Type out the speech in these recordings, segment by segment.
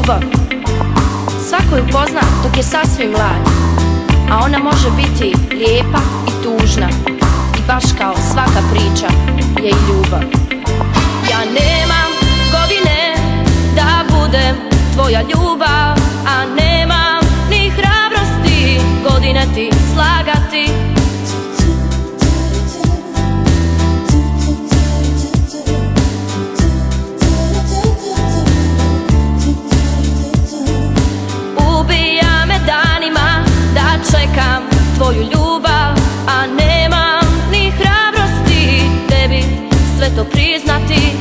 ljubav. Svako ju pozna dok je sasvim mlad, a ona može biti lijepa i tužna, i baš kao svaka priča je i ljubav. Ja nemam godine da budem tvoja ljubav, a nemam ni hrabrosti godine ti slagati. Ubija me danima da čekam tvoju ljubav, a nemam ni hrabrosti tebi sve to priznati.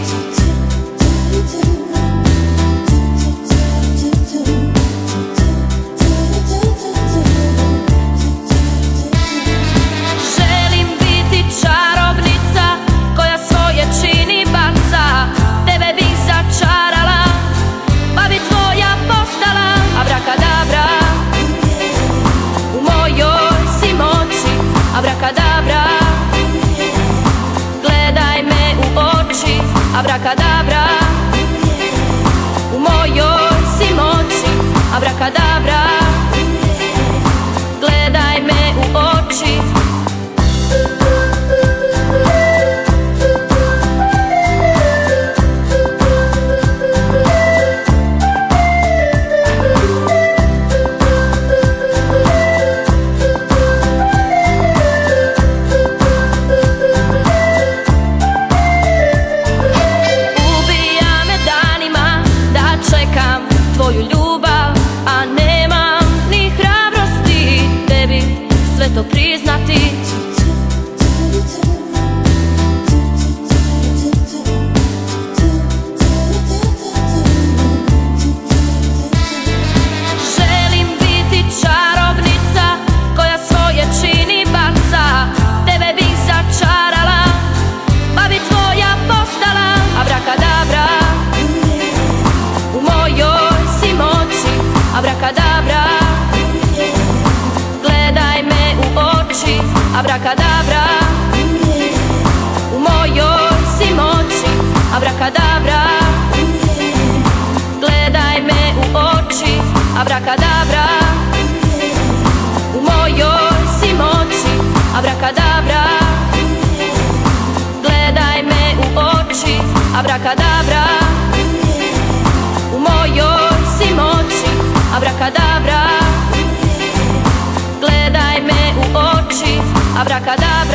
Želim biti čarobnica koja svoje čini baca, tebe bih začarala pa bi tvoja postala abrakadabra. U mojoj si moći abrakadabra, gledaj me u oči abrakadabra. U mojoj si moći abrakadabra, gledaj me u oči. Tvoju ljubav, a nemam ni hrabrosti tebi sve to priznati. Želim biti čarobnica koja svoje čini baca, tebe bih začarala pa bi tvoja postala abrakadabra. U mojoj si moći abrakadabra, gledaj me u oči abrakadabra. U mojoj si moći abrakadabra, gledaj me u oči abrakadabra. U mojoj si moći abrakadabra, gledaj me u oči abrakadabra. U mojoj si moći abrakadabra, gledaj me u oči abrakadabra.